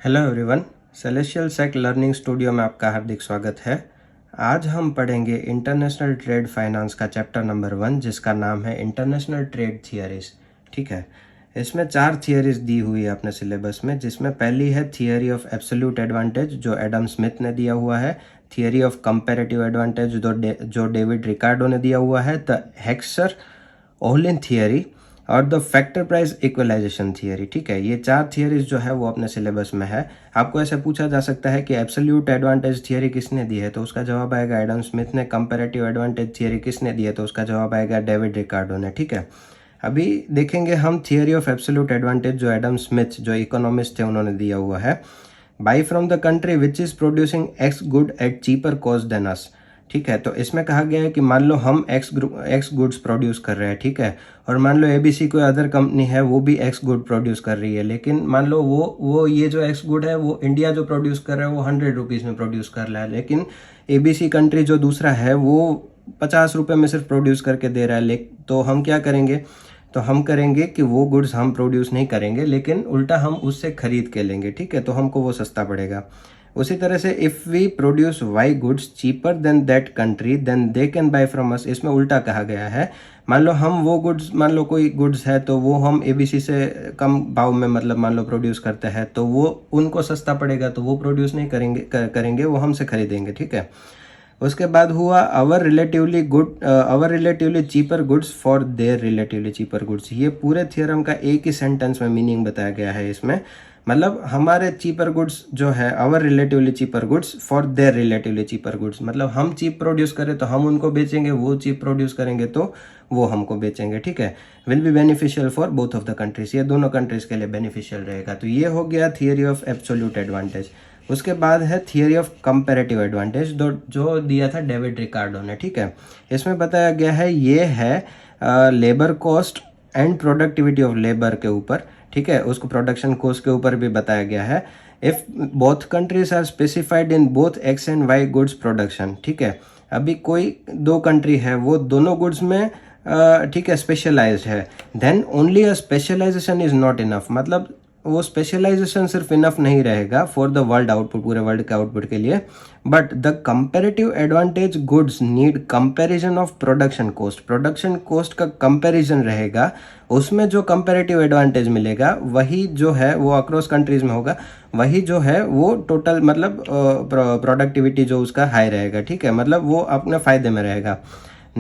Hello everyone, celestial सेक learning studio में आपका हार्दिक स्वागत है। आज हम पढ़ेंगे इंटरनेशनल ट्रेड फाइनेंस का चैप्टर नंबर 1 जिसका नाम है इंटरनेशनल ट्रेड थियरीज। ठीक है, इसमें 4 थियरीज दी हुई है अपने सिलेबस में, जिसमें पहली है थियरी ऑफ एब्सोल्यूट एडवांटेज जो एडम स्मिथ ने दिया हुआ है, थियरी ऑफ कंपैरेटिव एडवांटेज जो डेविड रिकार्डो ने दिया हुआ है, द हेक्सर ओहलिन थियरी और the factor price equalisation theory. ठीक है, ये 4 थियरीज जो है वो अपने सिलेबस में है। आपको ऐसे पूछा जा सकता है कि एब्सोल्यूट एडवांटेज थियरी किसने दी है, तो उसका जवाब आएगा एडम स्मिथ ने। कंपैरेटिव एडवांटेज थियरी किसने दी है, तो उसका जवाब आएगा डेविड रिकार्डो ने। ठीक है, अभी देखेंगे हम थियरी ऑफ एब्सोल्यूट एडवांटेज जो एडम स्मिथ जो इकोनॉमिस्ट थे उन्होंने दिया हुआ है। By from the country which is producing x good at cheaper cost than us. ठीक है, तो इसमें कहा गया है कि मान लो हम एक्स गुड्स प्रोड्यूस कर रहे हैं, ठीक है, और मान लो एबीसी कोई अदर कंपनी है वो भी एक्स गुड प्रोड्यूस कर रही है, लेकिन मान लो वो ये जो एक्स गुड है वो इंडिया जो प्रोड्यूस कर रहा है वो 100 रुपीज़ में प्रोड्यूस कर रहा है, लेकिन एबीसी कंट्री जो दूसरा है वो 50 रुपये में सिर्फ प्रोड्यूस करके दे रहा है। तो हम क्या करेंगे, तो हम करेंगे कि वो गुड्स हम प्रोड्यूस नहीं करेंगे, लेकिन उल्टा हम उससे खरीद के लेंगे। ठीक है, तो हमको वो सस्ता पड़ेगा। उसी तरह से if we produce Y goods cheaper than that country then they can buy from us, इसमें उल्टा कहा गया है। मान लो हम वो गुड्स, मान लो कोई गुड्स है तो वो हम एबीसी से कम भाव में मतलब मान लो प्रोड्यूस करते हैं, तो वो उनको सस्ता पड़ेगा, तो वो प्रोड्यूस नहीं करेंगे, वो हमसे खरीदेंगे। ठीक है, उसके बाद हुआ our relatively cheaper goods for their relatively cheaper goods. ये पूरे थियरम का एक ही सेंटेंस में मीनिंग बताया गया है इसमें। मतलब हमारे चीपर गुड्स जो है our relatively cheaper goods for their relatively cheaper goods, मतलब हम चीप प्रोड्यूस करें तो हम उनको बेचेंगे, वो चीप प्रोड्यूस करेंगे तो वो हमको बेचेंगे। ठीक है, will be beneficial for both of the countries, ये दोनों कंट्रीज के लिए बेनिफिशियल रहेगा। तो ये हो गया थियरी ऑफ एब्सोल्यूट एडवांटेज। उसके बाद है थियरी ऑफ कंपैरेटिव एडवांटेज जो दिया था डेविड रिकार्डो ने। ठीक है, इसमें बताया गया है ये है labour cost and productivity of labour के ऊपर। ठीक है, उसको प्रोडक्शन कॉस्ट के ऊपर भी बताया गया है। If both countries are specified in both X and Y goods production. ठीक है, अभी कोई दो कंट्री है वो दोनों गुड्स में ठीक है स्पेशलाइज्ड है, then only a specialisation is not enough, मतलब वो स्पेशलाइजेशन सिर्फ इनफ नहीं रहेगा फॉर द वर्ल्ड आउटपुट, पूरे वर्ल्ड के आउटपुट के लिए, but the comparative advantage goods need comparison of production cost, production cost का कंपैरिजन रहेगा, उसमें जो कंपैरेटिव एडवांटेज मिलेगा वही जो है वो अक्रॉस कंट्रीज में होगा, वही जो है वो टोटल मतलब प्रोडक्टिविटी जो उसका हाई रहेगा। ठीक है, मतलब वो अपने फायदे में रहेगा।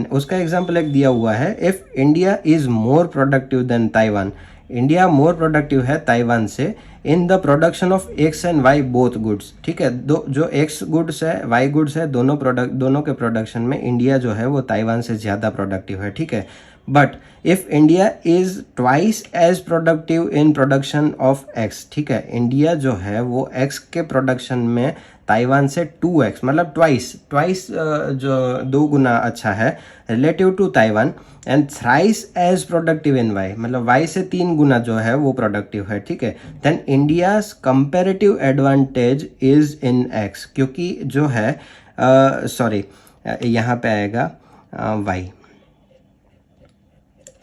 उसका एग्जाम्पल एक दिया हुआ है, if India is more productive than Taiwan, India more productive है ताइवान से in the production of X and Y both goods. ठीक है, दो जो एक्स गुड्स है वाई गुड्स है दोनों के प्रोडक्शन में इंडिया जो है वो ताइवान से ज़्यादा प्रोडक्टिव है। ठीक है, but if India is twice as productive in production of X, ठीक है, इंडिया जो है वो एक्स के प्रोडक्शन में ताइवान से 2x मतलब ट्वाइस जो 2 गुना अच्छा है relative to Taiwan, and thrice as productive in Y, मतलब वाई से 3 गुना जो है वो प्रोडक्टिव है। ठीक है, then India's comparative advantage is in X, क्योंकि जो है सॉरी यहाँ पे आएगा वाई।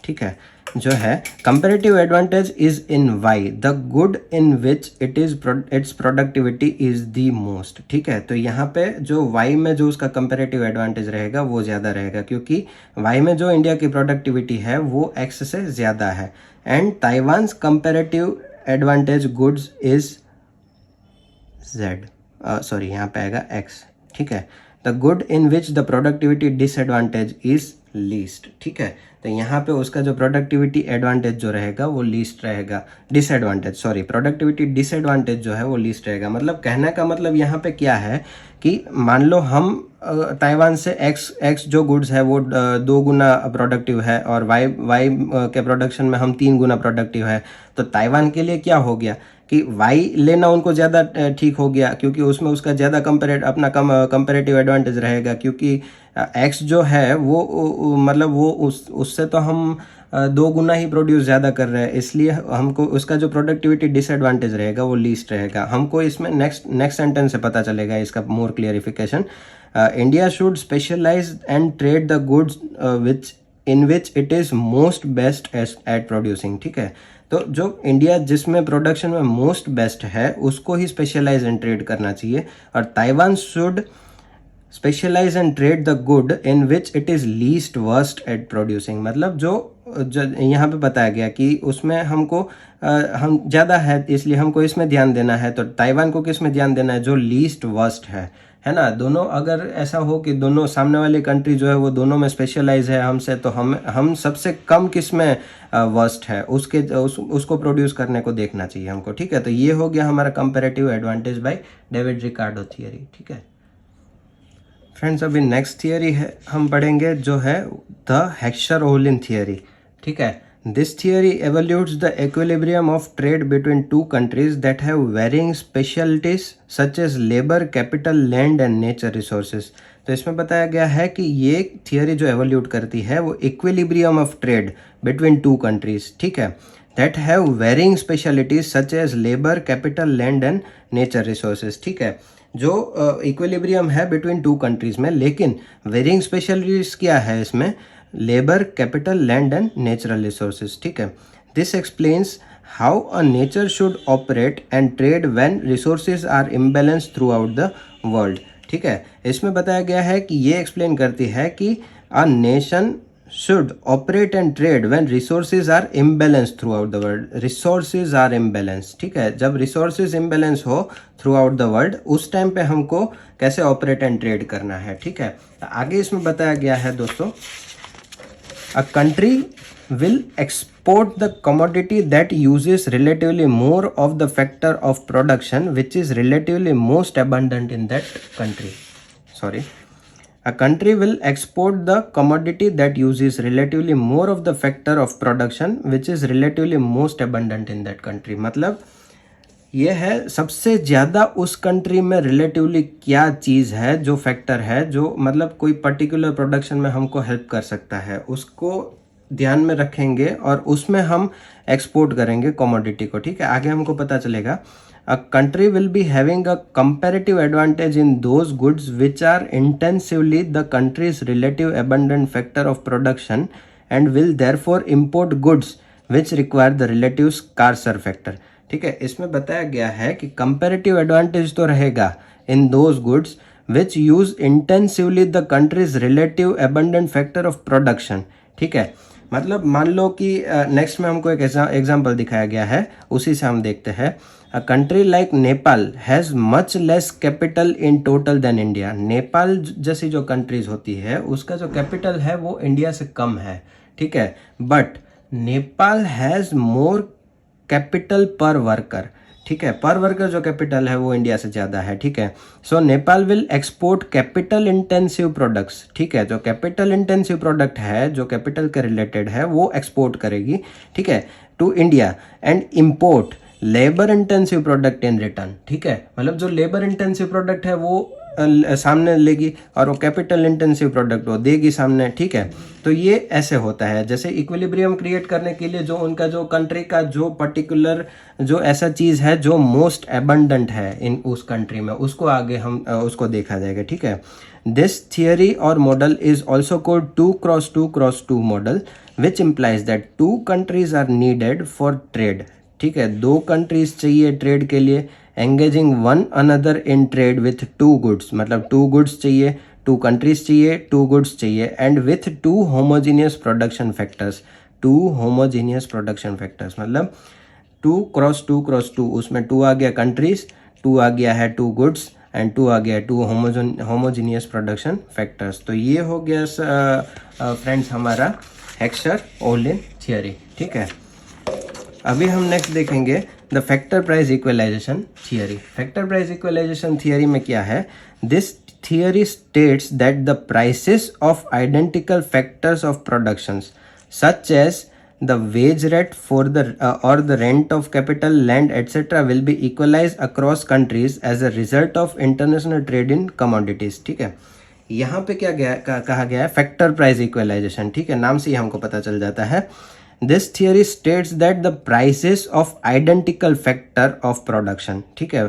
ठीक है, जो है comparative advantage is in Y, the good in which its productivity is the most. ठीक है, तो यहाँ पे जो वाई में जो उसका कंपैरेटिव एडवांटेज रहेगा वो ज़्यादा रहेगा, क्योंकि वाई में जो इंडिया की प्रोडक्टिविटी है वो एक्स से ज़्यादा है, and Taiwan's comparative advantage goods is Z, sorry यहाँ पे आएगा एक्स। ठीक है, the good in which the productivity disadvantage is least. ठीक है, तो यहाँ पे उसका जो प्रोडक्टिविटी एडवांटेज जो रहेगा वो लीस्ट रहेगा, प्रोडक्टिविटी डिसएडवांटेज जो है वो लीस्ट रहेगा। मतलब कहने का मतलब यहाँ पे क्या है कि मान लो हम ताइवान से एक्स जो गुड्स है वो 2 गुना प्रोडक्टिव है और वाई के प्रोडक्शन में हम 3 गुना प्रोडक्टिव है, तो ताइवान के लिए क्या हो गया कि वाई लेना उनको ज़्यादा ठीक हो गया, क्योंकि उसमें उसका ज़्यादा कंपैरेटिव एडवांटेज रहेगा, क्योंकि एक्स जो है वो मतलब वो उससे तो हम 2 गुना ही प्रोड्यूस ज़्यादा कर रहे हैं, इसलिए हमको उसका जो प्रोडक्टिविटी डिसएडवांटेज रहेगा वो लीस्ट रहेगा। हमको इसमें नेक्स्ट सेंटेंस से पता चलेगा इसका more clarification. India should specialise and trade the goods which in which it is most best at producing. ठीक है, तो जो इंडिया जिसमें प्रोडक्शन में मोस्ट बेस्ट है उसको ही स्पेशलाइज इन ट्रेड करना चाहिए, और Taiwan should specialise and trade the good in which it is least worst at producing. मतलब जो यहाँ पे बताया गया कि उसमें हमको हम ज़्यादा है इसलिए हमको इसमें ध्यान देना है, तो ताइवान को किस में ध्यान देना है, जो लीस्ट वर्स्ट है ना। दोनों अगर ऐसा हो कि दोनों सामने वाली कंट्री जो है वो दोनों में स्पेशलाइज है हमसे, तो हम सबसे कम किस में वर्स्ट है उसको प्रोड्यूस करने को देखना चाहिए हमको, ठीक है। तो ये हो गया हमारा comparative advantage by David Ricardo theory, ठीक है फ्रेंड्स। अभी नेक्स्ट थियरी है हम पढ़ेंगे जो है द हेक्सर-ओहलिन थियरी, ठीक है। This theory evaluates the equilibrium of trade between two countries that have varying specialities such as labour, capital, land and nature resources. तो इसमें बताया गया है कि ये थियरी जो एवल्यूट करती है वो equilibrium of trade between two countries, ठीक है, that have varying specialities such as labour, capital, land and nature resources, ठीक है। जो इक्विलिब्रियम है बिटवीन टू कंट्रीज में, लेकिन वेरिंग स्पेशलिटीज क्या है इसमें, labour, capital, land and natural resources, ठीक है। This explains how a nature should operate and trade when resources are imbalance throughout the world, ठीक है। इसमें बताया गया है कि ये एक्सप्लेन करती है कि a nation should operate and trade when resources are imbalanced throughout the world. resources are imbalanced, ठीक है। जब resources imbalance हो throughout the world उस टाइम पे हमको कैसे operate and trade करना है, ठीक है। आगे इसमें बताया गया है दोस्तों, a country will export the commodity that uses relatively more of the factor of production which is relatively most abundant in that country. A country will export the commodity that uses relatively more of the factor of production which is relatively most abundant in that country. मतलब ये है सबसे ज़्यादा उस country में relatively क्या चीज़ है, जो फैक्टर है जो मतलब कोई पर्टिकुलर प्रोडक्शन में हमको हेल्प कर सकता है, उसको ध्यान में रखेंगे और उसमें हम एक्सपोर्ट करेंगे कमोडिटी को, ठीक है। आगे हमको पता चलेगा a country will be having a comparative advantage in those goods which are intensively the country's relative abundant factor of production and will therefore import goods which require the relative scarcer factor, ठीक है। इसमें बताया गया है कि comparative advantage तो रहेगा in those goods which use intensively the country's relative abundant factor of production, ठीक है। मतलब मान लो कि नेक्स्ट में हमको एक एग्जाम्पल दिखाया गया है, उसी से हम देखते हैं। A country like Nepal has much less capital in total than India. Nepal जैसी जो कंट्रीज होती है उसका जो कैपिटल है वो इंडिया से कम है, ठीक है, but Nepal has more capital पर वर्कर, ठीक है। पर वर्कर जो कैपिटल है वो इंडिया से ज़्यादा है, ठीक है। So Nepal will export capital intensive products, ठीक है। जो कैपिटल इंटेंसिव प्रोडक्ट है जो कैपिटल के रिलेटेड है वो एक्सपोर्ट करेगी, ठीक है, to India and import labour intensive product in return, ठीक है। मतलब जो लेबर इंटेंसिव प्रोडक्ट है वो सामने लेगी और वो कैपिटल इंटेंसिव प्रोडक्ट वो देगी सामने, ठीक है। तो ये ऐसे होता है, जैसे इक्विलिब्रियम क्रिएट करने के लिए जो उनका जो कंट्री का जो पर्टिकुलर जो ऐसा चीज़ है जो मोस्ट एबंडेंट है इन उस कंट्री में, उसको आगे हम उसको देखा जाएगा, ठीक है। दिस थियरी और model is also called 2x2x2 model which implies that 2 countries are needed for trade, ठीक है। 2 कंट्रीज चाहिए ट्रेड के लिए, engaging one another in trade with 2 goods, मतलब 2 गुड्स चाहिए, 2 कंट्रीज चाहिए, 2 गुड्स चाहिए, and with 2 homogeneous production factors, 2 homogeneous production factors, मतलब 2x2x2, उसमें 2 आ गया कंट्रीज, 2 आ गया है 2 गुड्स एंड 2 आ गया 2 होमोजीनियस प्रोडक्शन फैक्टर्स। तो ये हो गया फ्रेंड्स हमारा हेक्सर-ओहलिन थियरी, ठीक है। अभी हम नेक्स्ट देखेंगे the factor price equalisation theory. Factor price equalisation theory में क्या है, this theory states that the prices of identical factors of productions such as the wage rate for the और the rent of capital, land etcetera will be equalise across countries as a result of international trade in commodities, ठीक है। यहाँ पे क्या कहा गया है, factor price equalisation, ठीक है, नाम से ही हमको पता चल जाता है। This theory states that the prices of identical factor of production, ठीक है,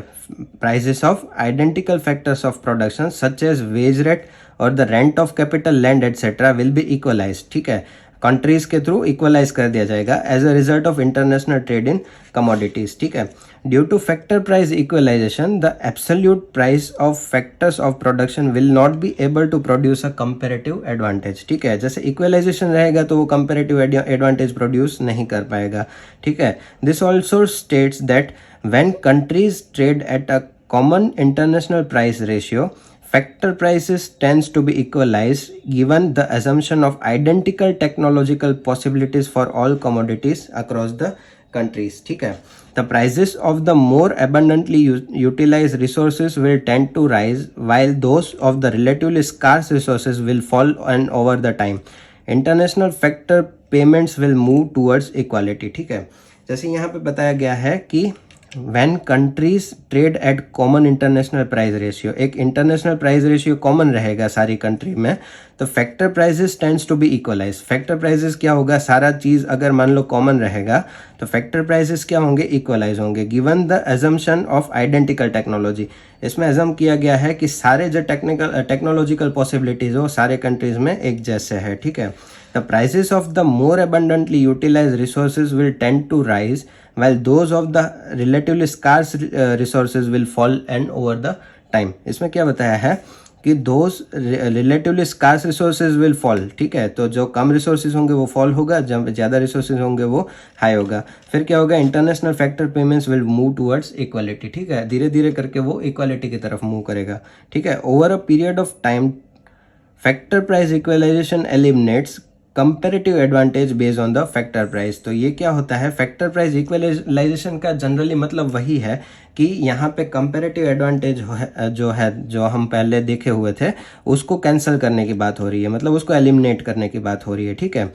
prices of identical factors of production such as wage rate or the rent of capital, land etc. will be equalized, ठीक है। Countries के through equalise कर दिया जाएगा as a result of international trade in commodities. ठीक है, due to factor price equalization the absolute price of factors of production will not be able to produce a comparative advantage. ठीक है, जैसे equalisation रहेगा तो वो कंपेरेटिव एडवांटेज प्रोड्यूस नहीं कर पाएगा। ठीक है, this also states that when countries trade at a common international price ratio factor prices tends to be equalized given the assumption of identical technological possibilities for all commodities across the countries. ठीक है, the prices of the more abundantly utilized resources will tend to rise while those of the relatively scarce resources will fall and over the time. International factor payments will move towards equality. ठीक है, जैसे यहाँ पे बताया गया है कि when countries trade at common international price ratio, एक इंटरनेशनल प्राइस रेशियो कॉमन रहेगा सारी कंट्री में, तो factor prices tends to be equalize. Factor prices क्या होगा, सारा चीज़ अगर मान लो कॉमन रहेगा तो फैक्टर प्राइसेस क्या होंगे, इक्वलाइज होंगे given the assumption of identical technology. इसमें एजम किया गया है कि सारे जो टेक्नोलॉजिकल पॉसिबिलिटीज हो सारे कंट्रीज में एक जैसे है। ठीक है, the prices of the more abundantly utilized resources will tend to rise while those of the relatively scarce resources will fall and over the time. इसमें क्या बताया है कि those relatively scarce resources will fall। ठीक है, तो जो कम resources होंगे वो फॉल होगा, जब ज़्यादा रिसोर्सेज होंगे वो हाई होगा। फिर क्या होगा, international factor payments will move towards equality. ठीक है, धीरे धीरे करके वो इक्वालिटी की तरफ मूव करेगा। ठीक है, over a period of time factor price equalization eliminates comparative advantage based on the factor price. तो ये क्या होता है, फैक्टर प्राइस इक्वलाइजेशन का जनरली मतलब वही है कि यहाँ पे कंपेरेटिव एडवांटेज जो हम पहले देखे हुए थे उसको कैंसिल करने की बात हो रही है, मतलब उसको एलिमिनेट करने की बात हो रही है। ठीक है,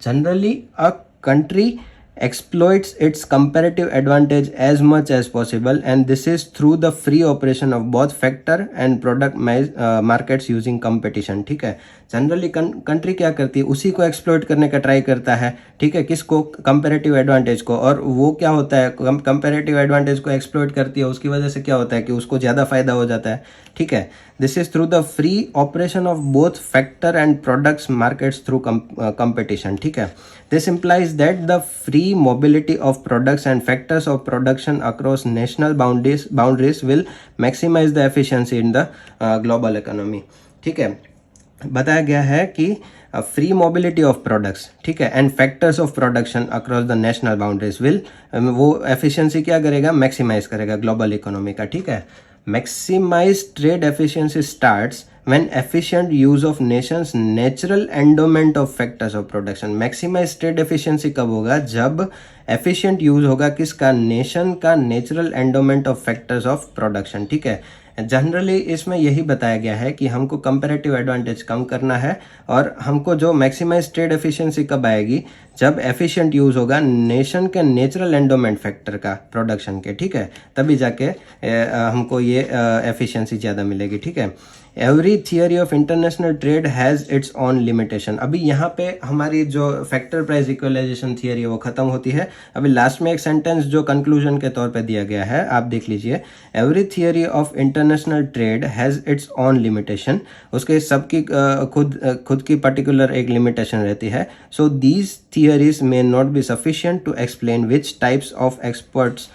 generally a country exploits its comparative advantage as much as possible and this is through the free operation of both factor and product markets using competition। ठीक है, जनरली कंट्री क्या करती है, उसी को एक्सप्लोइट करने का ट्राई करता है। ठीक है, किसको, कंपेरेटिव एडवांटेज को, और वो क्या होता है, कंपेरेटिव एडवांटेज को एक्सप्लोइट करती है, उसकी वजह से क्या होता है कि उसको ज़्यादा फायदा हो जाता है। ठीक है, this is through the free operation of both factor and products markets through competition. ठीक है, this implies that the free mobility of products and factors of production across national boundaries will maximize the efficiency in the global economy। ठीक है, बताया गया है कि free mobility of products, ठीक है, and factors of production across the national boundaries will, वो efficiency क्या करेगा, मैक्सिमाइज करेगा ग्लोबल इकोनॉमी का। ठीक है, maximize trade efficiency starts when efficient use of nation's natural endowment of factors of production। Maximize trade efficiency कब होगा, जब एफिशिएंट यूज होगा किसका, नेशन का natural endowment of factors of production. ठीक है, जनरली इसमें यही बताया गया है कि हमको कंपैरेटिव एडवांटेज कम करना है और हमको जो मैक्सिमाइज ट्रेड एफिशिएंसी कब आएगी, जब एफिशिएंट यूज होगा नेशन के नेचुरल एंडोमेंट फैक्टर का प्रोडक्शन के। ठीक है, तभी जाके हमको ये एफिशिएंसी ज़्यादा मिलेगी। ठीक है, every theory of international trade has its own limitation. अभी यहाँ पे हमारी जो फैक्टर प्राइस इक्वलाइजेशन थियरी है वो खत्म होती है। अभी लास्ट में एक सेंटेंस जो कंक्लूजन के तौर पे दिया गया है, आप देख लीजिए, every theory of international trade has its own limitation. उसके सबकी खुद की पर्टिकुलर एक लिमिटेशन रहती है। So these theories may not be sufficient to explain which types of experts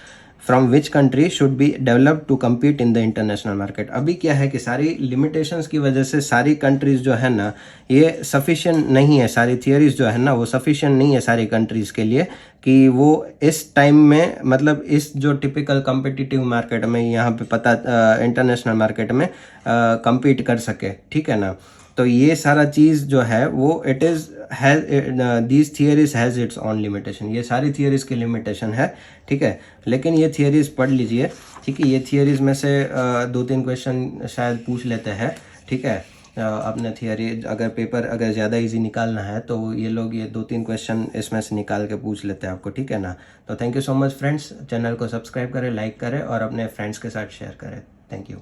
from which country should be develop to compete in the international market. अभी क्या है कि सारी लिमिटेशंस की वजह से सारी कंट्रीज जो है ना ये सफिशिएंट नहीं है, सारी थियरीज जो है ना वो सफिशिएंट नहीं है सारी कंट्रीज़ के लिए कि वो इस टाइम में, मतलब इस जो टिपिकल कम्पिटिटिव मार्केट में यहाँ पे इंटरनेशनल मार्केट में कम्पीट कर सके। ठीक है ना, तो ये सारा चीज़ जो है वो it is these theories has its own limitation. ये सारी थियरीज की लिमिटेशन है। ठीक है, लेकिन ये थियरीज पढ़ लीजिए। ठीक है, ये थियरीज में से 2-3 क्वेश्चन शायद पूछ लेते हैं। ठीक है, अपने थियरी अगर पेपर अगर ज़्यादा इजी निकालना है तो ये लोग ये 2-3 क्वेश्चन इसमें से निकाल के पूछ लेते हैं आपको। ठीक है ना, तो thank you so much friends. Channel को सब्सक्राइब करें, लाइक करें और अपने फ्रेंड्स के साथ शेयर करें। Thank you.